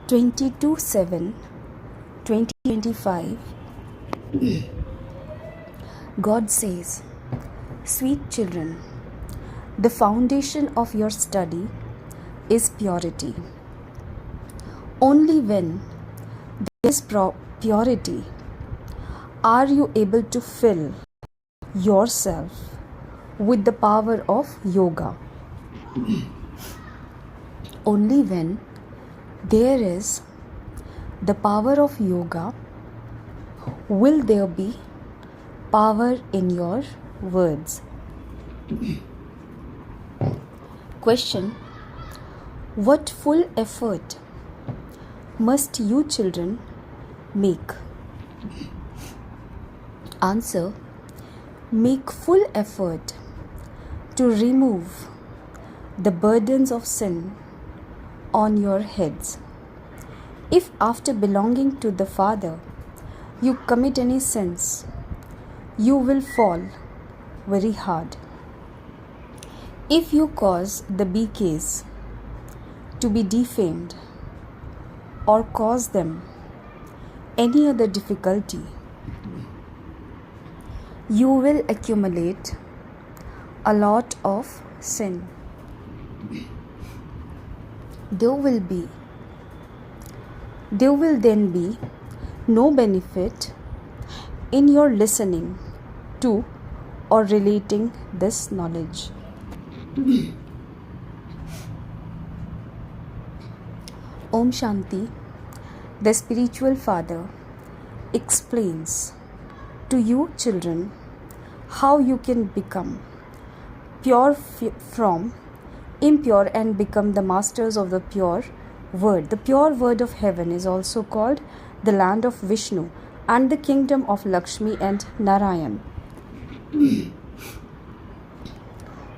22/7/2025, God says, "Sweet children, the foundation of your study is purity. Only when there is purity are you able to fill yourself with the power of yoga. Only when there is the power of yoga will there be power in your words." Question: what full effort must you children make? Answer: make full effort to remove the burdens of sin on your heads. If after belonging to the Father you commit any sins, you will fall very hard. If you cause the BKs to be defamed or cause them any other difficulty, you will accumulate a lot of sin. There will then be no benefit in your listening to or relating this knowledge. Om Shanti. The spiritual father explains to you children how you can become pure from impure and become the masters of the pure word. The pure word of heaven is also called the land of Vishnu and the kingdom of Lakshmi and Narayan.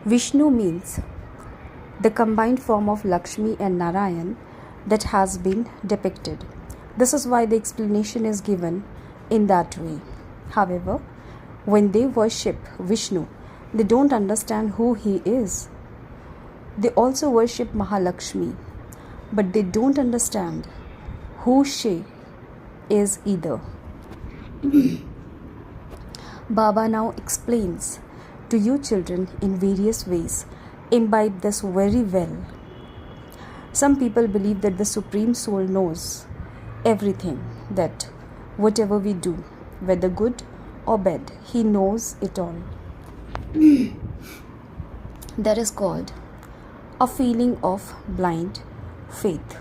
Vishnu means the combined form of Lakshmi and Narayan that has been depicted. This is why the explanation is given in that way. However, when they worship Vishnu, they don't understand who he is. They also worship Mahalakshmi, but they don't understand who she is either. Baba now explains to you children in various ways. Imbibe this very well. Some people believe that the Supreme Soul knows everything, that whatever we do, whether good or bad, he knows it all. That is called a feeling of blind faith.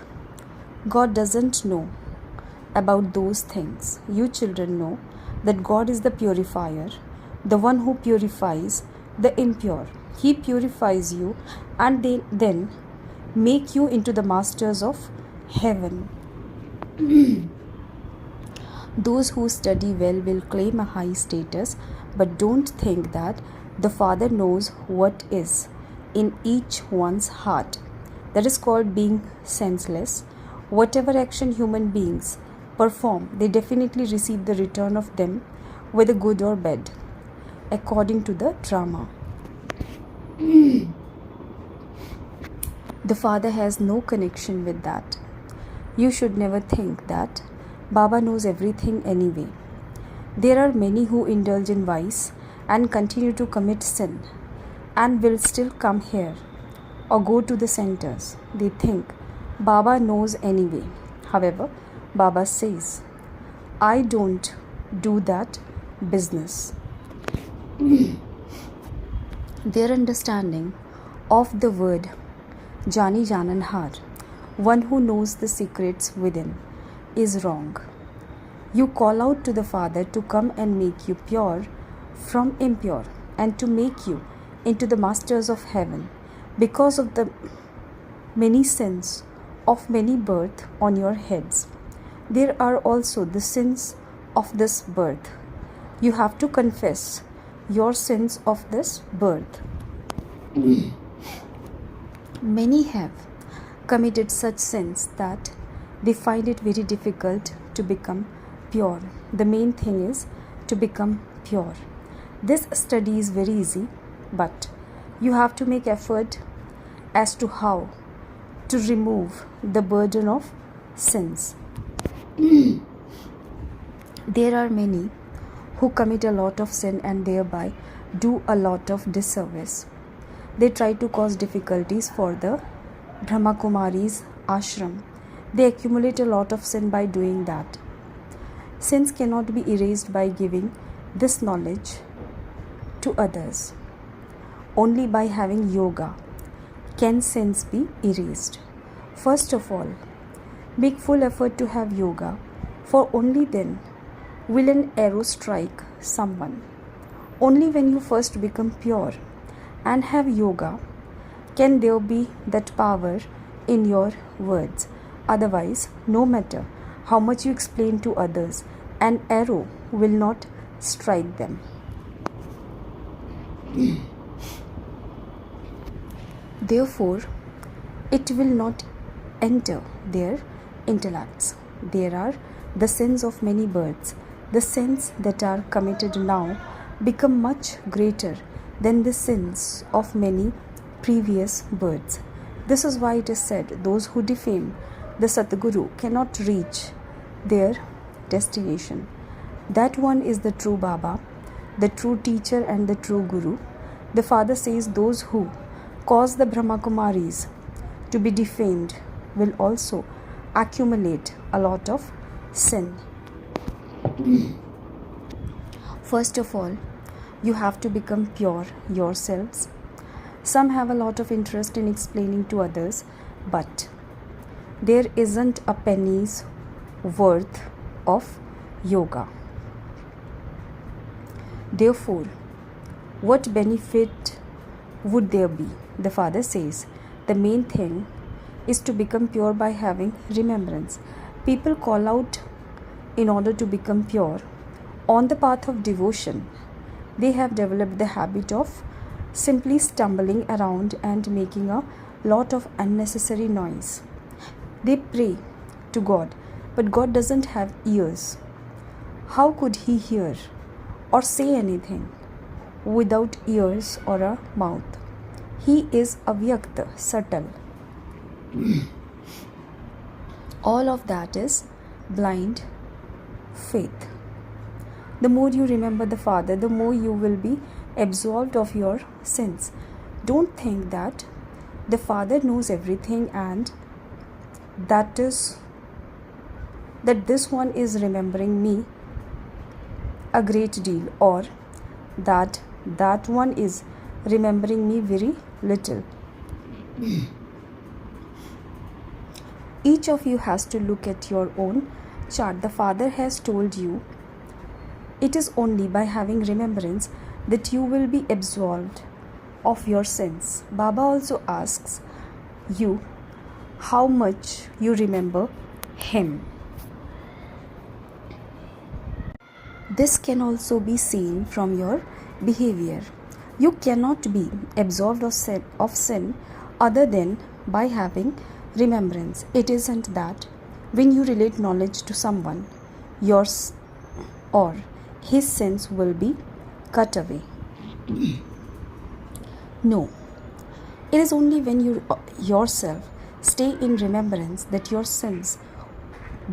God doesn't know about those things. You children know that God is the purifier, the one who purifies the impure. He purifies you and then make you into the masters of heaven. Those who study well will claim a high status, but don't think that the Father knows what is in each one's heart. That is called being senseless. Whatever action human beings perform, they definitely receive the return of them, whether good or bad, according to the drama. The Father has no connection with that. You should never think that Baba knows everything anyway. There are many who indulge in vice and continue to commit sin and will still come here or go to the centers. They think Baba knows anyway. However, Baba says, I don't do that business. Their understanding of the word Jani Jananhar, one who knows the secrets within, is wrong. You call out to the Father to come and make you pure from impure and to make you into the masters of heaven because of the many sins of many births on your heads. There are also the sins of this birth. You have to confess your sins of this birth. Many have committed such sins that they find it very difficult to become pure. The main thing is to become pure. This study is very easy, but you have to make effort as to how to remove the burden of sins. There are many who commit a lot of sin and thereby do a lot of disservice. They try to cause difficulties for the BrahmaKumaris ashram. They accumulate a lot of sin by doing that. Sins cannot be erased by giving this knowledge to others. Only by having yoga can sins be erased. First of all, make full effort to have yoga, for only then will an arrow strike someone. Only when you first become pure and have yoga can there be that power in your words. Otherwise, no matter how much you explain to others, an arrow will not strike them. Therefore, it will not enter their intellects. There are the sins of many births. The sins that are committed now become much greater than the sins of many previous births. This is why it is said, those who defame the Satguru cannot reach their destination. That one is the true Baba, the true teacher and the true Guru. The Father says those who cause the BrahmaKumaris to be defamed will also accumulate a lot of sin. First of all, you have to become pure yourselves. Some have a lot of interest in explaining to others, but there isn't a penny's worth of yoga. Therefore, what benefit would there be? The Father says the main thing is to become pure by having remembrance. People call out in order to become pure. On the path of devotion, they have developed the habit of simply stumbling around and making a lot of unnecessary noise. They pray to God, but God doesn't have ears. How could He hear or say anything without ears or a mouth? He is avyakta, subtle. All of that is blind faith. The more you remember the Father, the more you will be absolved of your sins. Don't think that the Father knows everything and that this one is remembering me a great deal, or that one is remembering me very little. Each of you has to look at your own chart. The Father has told you it is only by having remembrance that you will be absolved of your sins. Baba also asks you how much you remember Him. This can also be seen from your behavior. You cannot be absolved of sin other than by having remembrance. It isn't that when you relate knowledge to someone, yours or his sins will be cut away. No, it is only when you yourself stay in remembrance that your sins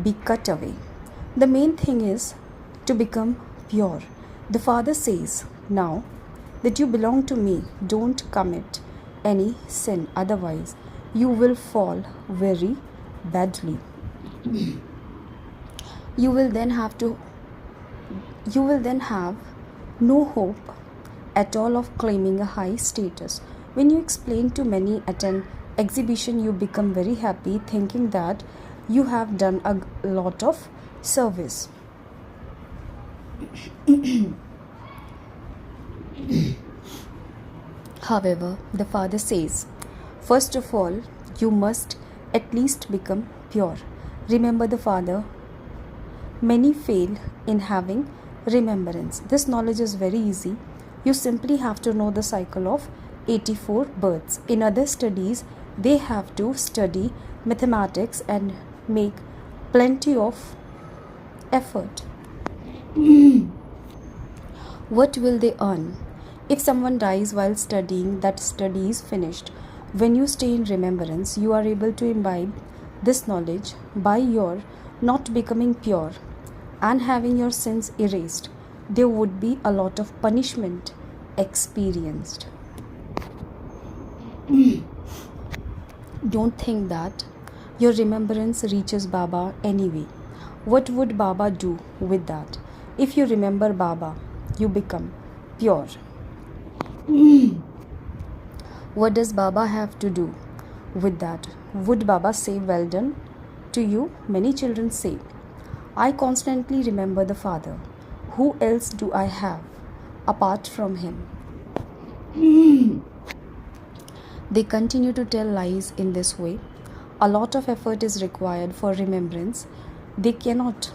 be cut away. The main thing is to become pure. The Father says, now that you belong to me, don't commit any sin, otherwise you will fall very badly. You will then have no hope at all of claiming a high status. When you explain to many at an exhibition, you become very happy, thinking that you have done a lot of service. However, the Father says, first of all, you must at least become pure. Remember the Father. Many fail in having remembrance. This knowledge is very easy. You simply have to know the cycle of 84 births. In other studies, they have to study mathematics and make plenty of effort. What will they earn? If someone dies while studying, that study is finished. When you stay in remembrance, you are able to imbibe this knowledge, by your not becoming pure and having your sins erased, there would be a lot of punishment experienced. Don't think that your remembrance reaches Baba anyway. What would Baba do with that? If you remember Baba, you become pure. What does Baba have to do with that? Would Baba say, "Well done" to you? Many children say, "I constantly remember the Father. Who else do I have apart from him?" They continue to tell lies in this way. A lot of effort is required for remembrance. They cannot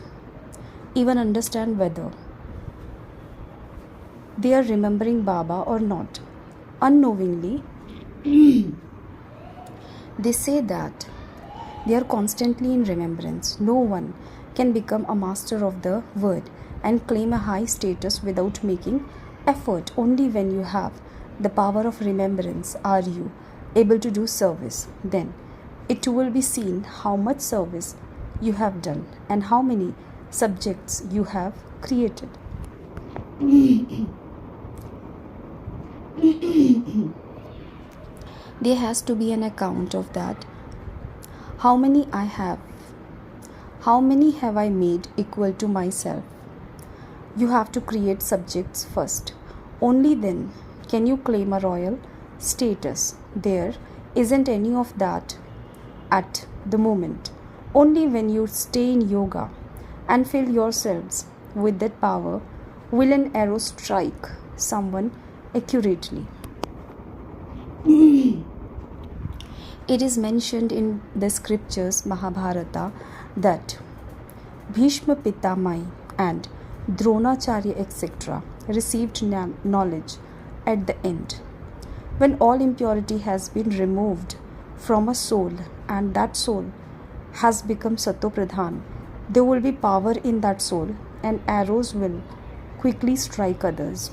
even understand whether they are remembering Baba or not. Unknowingly, they say that they are constantly in remembrance. No one can become a master of the word and claim a high status without making effort. Only when you have the power of remembrance are you able to do service. Then it will be seen how much service you have done and how many subjects you have created. There has to be an account of that. How many I have? How many have I made equal to myself? You have to create subjects first. Only then can you claim a royal status. There isn't any of that at the moment. Only when you stay in yoga and fill yourselves with that power will an arrow strike someone accurately. It is mentioned in the scriptures Mahabharata that Bhishma Pitamai and Dronacharya etc. received knowledge at the end. When all impurity has been removed from a soul and that soul has become Sattva-pradhan, there will be power in that soul and arrows will quickly strike others.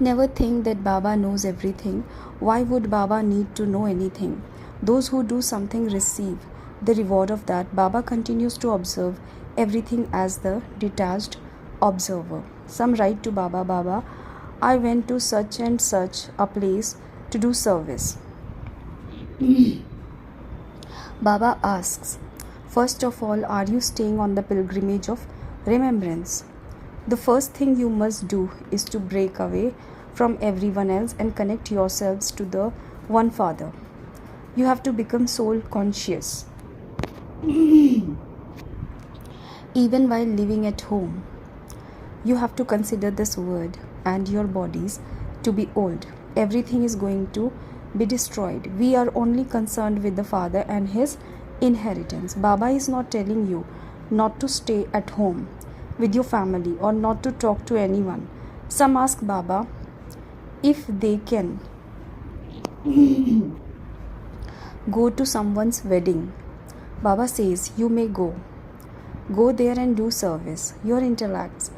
Never think that Baba knows everything. Why would Baba need to know anything? Those who do something receive the reward of that. Baba continues to observe everything as the detached observer. Some write to Baba, "Baba, I went to such and such a place to do service." Baba asks, "First of all, are you staying on the pilgrimage of remembrance? The first thing you must do is to break away from everyone else and connect yourselves to the one Father. You have to become soul conscious. Even while living at home, you have to consider this word and your bodies to be old. Everything is going to be destroyed. We are only concerned with the Father and His inheritance. Baba is not telling you not to stay at home with your family or not to talk to anyone. Some ask Baba if they can go to someone's wedding. Baba says, you may go. Go there and do service. Your intellects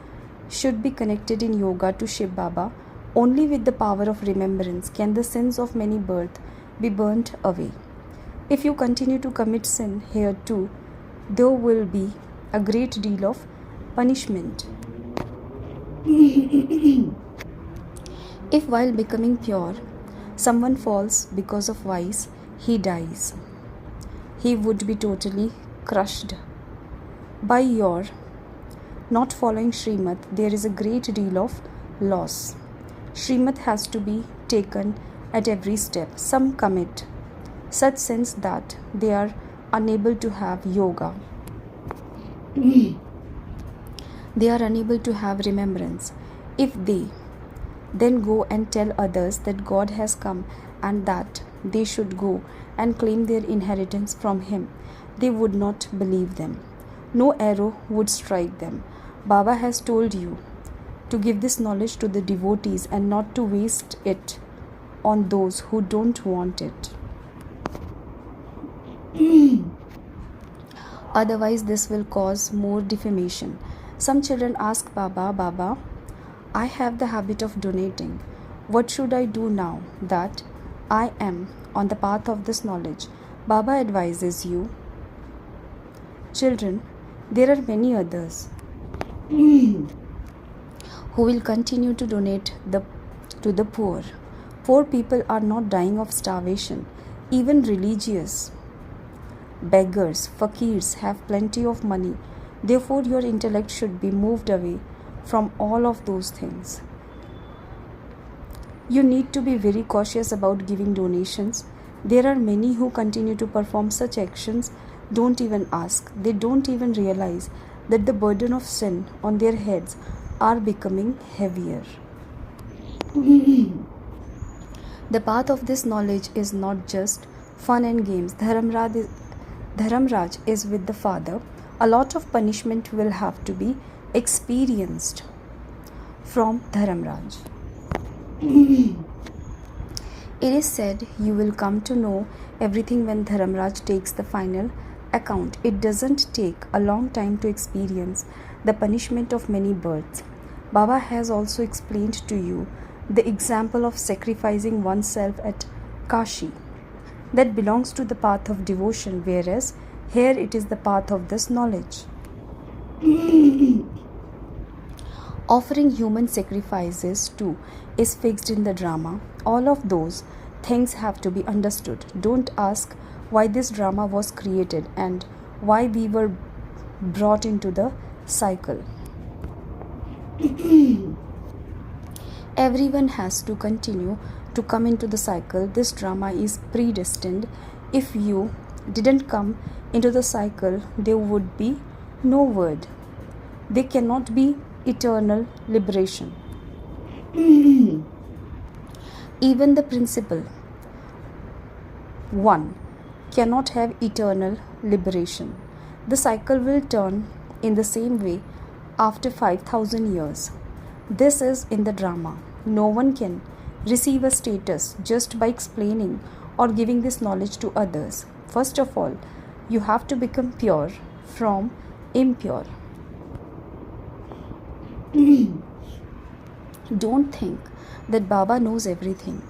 should be connected in yoga to Shiv Baba. Only with the power of remembrance can the sins of many births be burnt away. If you continue to commit sin here too, there will be a great deal of punishment. If while becoming pure, someone falls because of vice, he dies. He would be totally crushed. By your not following Srimad, there is a great deal of loss. Srimad has to be taken at every step. Some commit such sins that they are unable to have yoga. They are unable to have remembrance. If they then go and tell others that God has come and that they should go and claim their inheritance from Him, they would not believe them. No arrow would strike them. Baba has told you to give this knowledge to the devotees and not to waste it on those who don't want it. Otherwise, this will cause more defamation. Some children ask Baba, Baba, I have the habit of donating. What should I do now that I am on the path of this knowledge? Baba advises you, children, there are many others who will continue to donate to the poor. Poor people are not dying of starvation. Even religious beggars, fakirs have plenty of money. Therefore, your intellect should be moved away from all of those things. You need to be very cautious about giving donations. There are many who continue to perform such actions, don't even ask. They don't even realize that the burden of sin on their heads are becoming heavier. The path of this knowledge is not just fun and games. Dharamraj is with the father. A lot of punishment will have to be experienced from Dharamraj. It is said you will come to know everything when Dharamraj takes the final account. It doesn't take a long time to experience the punishment of many births. Baba has also explained to you the example of sacrificing oneself at Kashi. That belongs to the path of devotion, whereas here it is the path of this knowledge. Offering human sacrifices too is fixed in the drama. All of those things have to be understood. Don't ask why this drama was created and why we were brought into the cycle. Everyone has to continue to come into the cycle. This drama is predestined. If you didn't come into the cycle, there would be no word. There cannot be eternal liberation. Even the principle one cannot have eternal liberation. The cycle will turn in the same way after 5,000 years. This is in the drama. No one can receive a status just by explaining or giving this knowledge to others. First of all, you have to become pure from impure. Don't think that Baba knows everything.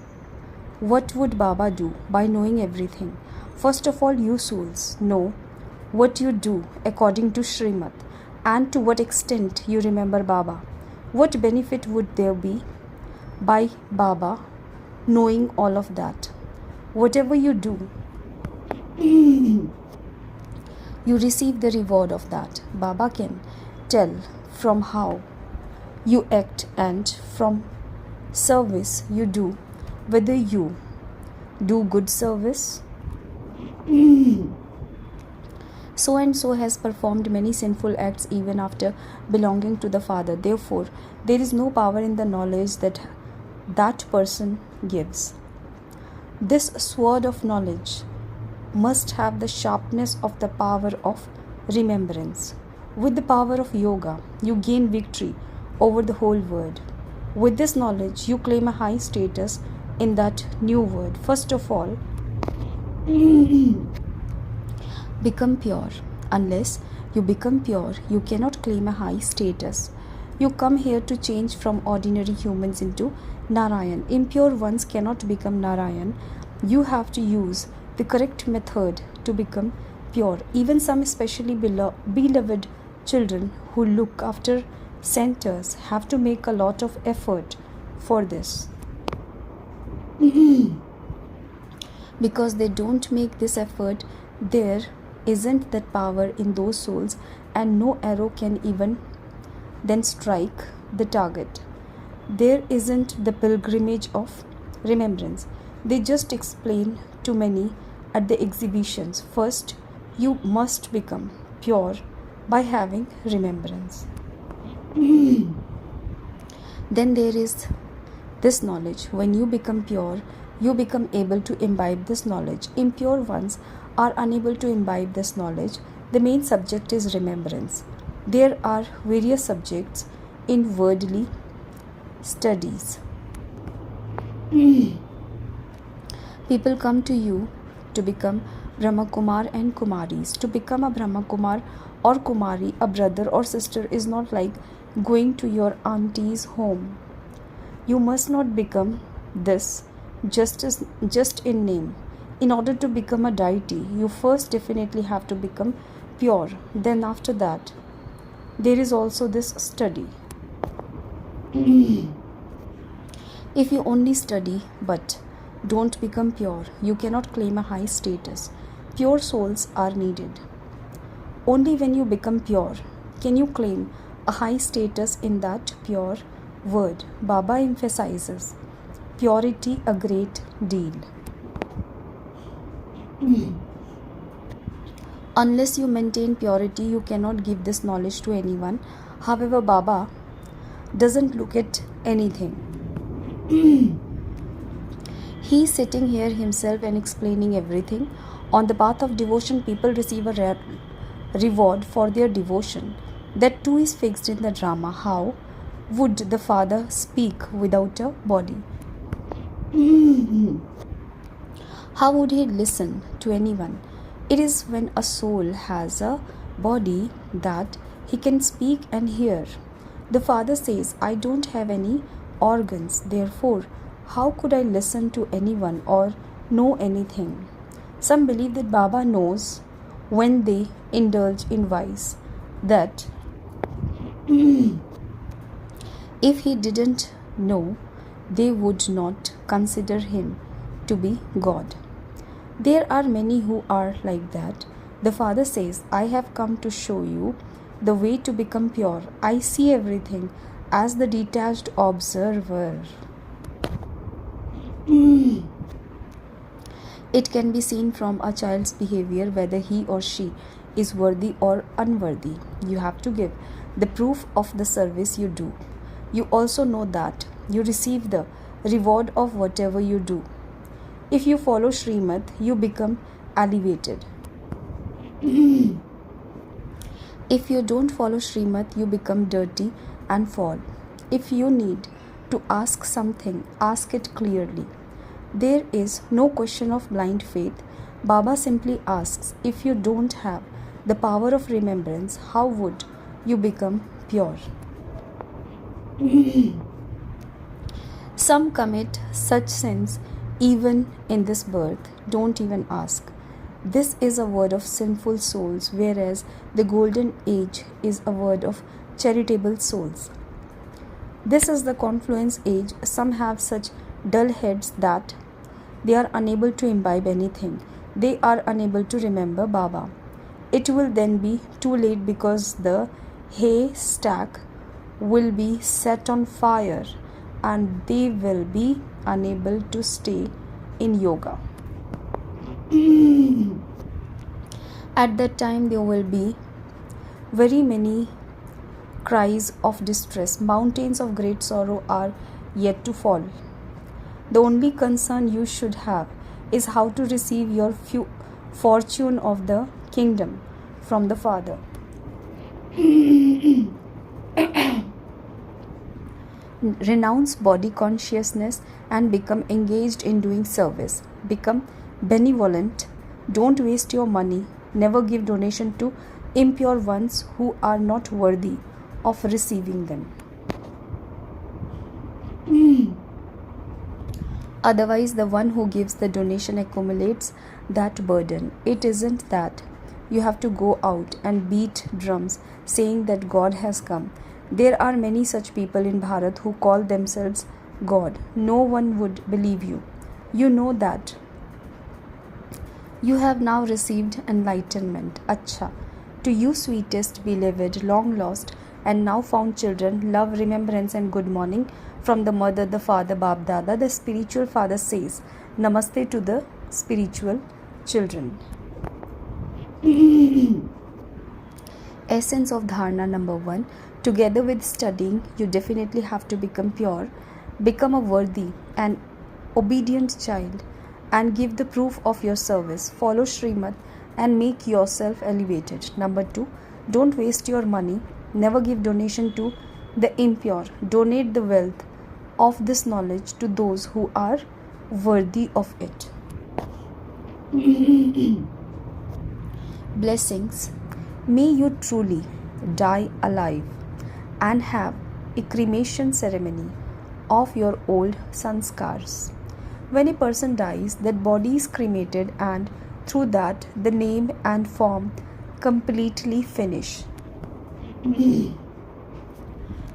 What would Baba do by knowing everything? First of all, you souls know what you do according to Srimad and to what extent you remember Baba. What benefit would there be by Baba knowing all of that? Whatever you do, you receive the reward of that. Baba can tell from how you act and from service you do whether you do good service. So and so has performed many sinful acts even after belonging to the Father. Therefore, there is no power in the knowledge that that person gives. This sword of knowledge must have the sharpness of the power of remembrance. With the power of yoga, you gain victory over the whole world. With this knowledge, you claim a high status in that new world. First of all, become pure. Unless you become pure, you cannot claim a high status. You come here to change from ordinary humans into Narayan. Impure ones cannot become Narayan. You have to use the correct method to become pure. Even some especially beloved children who look after centers have to make a lot of effort for this. Because they don't make this effort, there isn't that power in those souls, and no arrow can even then strike the target. There isn't the pilgrimage of remembrance. They just explain to many at the exhibitions. First, you must become pure by having remembrance. Then there is this knowledge. When you become pure, you become able to imbibe this knowledge. Impure ones are unable to imbibe this knowledge. The main subject is remembrance. There are various subjects in worldly studies. People come to you to become Brahmakumar and Kumaris. To become a Brahmakumar or Kumari, a brother or sister, is not like going to your auntie's home. You must not become this just in name. In order to become a deity, you first definitely have to become pure. Then after that, there is also this study. If you only study but don't become pure, you cannot claim a high status. Pure souls are needed. Only when you become pure can you claim a high status in that pure word. Baba emphasizes purity a great deal. Unless you maintain purity, you cannot give this knowledge to anyone. However, Baba doesn't look at anything. He is sitting here himself and explaining everything. On the path of devotion, people receive a reward for their devotion. That too is fixed in the drama. How would the Father speak without a body? How would he listen to anyone? It is when a soul has a body that he can speak and hear. The Father says, I don't have any organs, therefore, how could I listen to anyone or know anything? Some believe that Baba knows when they indulge in vice, that if he didn't know, they would not consider him to be God. There are many who are like that. The Father says, I have come to show you the way to become pure. I see everything as the detached observer. It can be seen from a child's behavior whether he or she is worthy or unworthy. You have to give the proof of the service you do. You also know that you receive the reward of whatever you do. If you follow Srimad, you become elevated. If you don't follow Srimad, you become dirty and fall. If you need to ask something, ask it clearly. There is no question of blind faith. Baba simply asks, if you don't have the power of remembrance, how would you become pure? Some commit such sins even in this birth. Don't even ask. This is a word of sinful souls, whereas the golden age is a word of charitable souls. This is the confluence age. Some have such dull heads that they are unable to imbibe anything. They are unable to remember Baba. It will then be too late because the haystack will be set on fire and they will be unable to stay in yoga. At that time, there will be very many cries of distress. Mountains of great sorrow are yet to fall. The only concern you should have is how to receive your fortune of the kingdom from the Father. Renounce body consciousness and become engaged in doing service. Become benevolent. Don't waste your money. Never give donation to impure ones who are not worthy of receiving them. Otherwise, the one who gives the donation accumulates that burden. It isn't that you have to go out and beat drums saying that God has come. There are many such people in Bharat who call themselves God. No one would believe you. You know that you have now received enlightenment. Acha. To you, sweetest, beloved, long lost, and now found children, love, remembrance, and good morning from the mother, the father, Bab Dada. The spiritual father says, Namaste to the spiritual children. Essence of Dharana number 1. Together with studying, you definitely have to become pure, become a worthy and obedient child, and give the proof of your service. Follow Srimad and make yourself elevated. Number 2. Don't waste your money. Never give donation to the impure. Donate the wealth of this knowledge to those who are worthy of it. Blessings. May you truly die alive and have a cremation ceremony of your old sanskars. When a person dies, that body is cremated, and through that the name and form completely finish.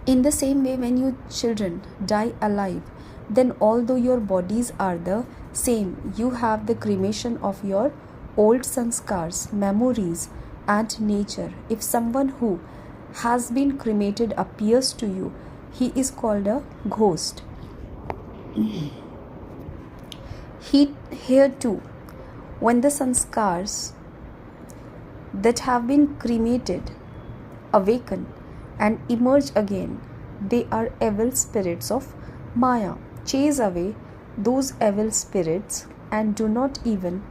In the same way, when your children die alive, then although your bodies are the same, you have the cremation of your old sanskars, memories, and nature. If someone who has been cremated appears to you, he is called a ghost. Here too, when the sanskars that have been cremated awaken and emerge again, they are evil spirits of Maya. Chase away those evil spirits and do not even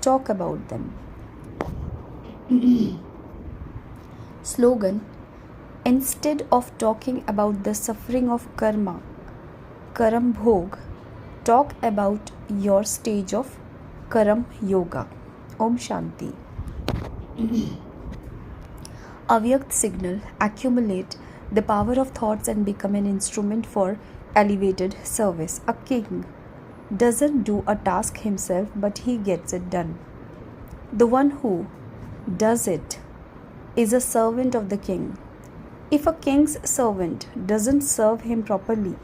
talk about them. Slogan: instead of talking about the suffering of karma, karam bhog, talk about your stage of karam yoga. Om Shanti. Avyakt signal: accumulate the power of thoughts and become an instrument for elevated service. A king doesn't do a task himself, but he gets it done. The one who does it is a servant of the king. If a king's servant doesn't serve him properly,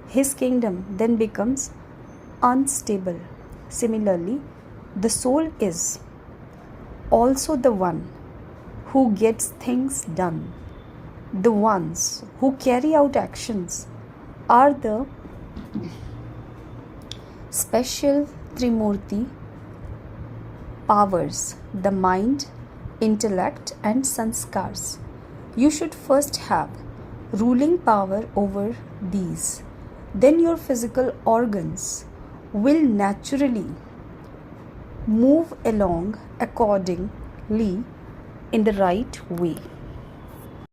his kingdom then becomes unstable. Similarly, the soul is also the one who gets things done. The ones who carry out actions are the special Trimurti powers, the mind, intellect, and sanskars. You should first have ruling power over these. Then your physical organs will naturally move along accordingly in the right way.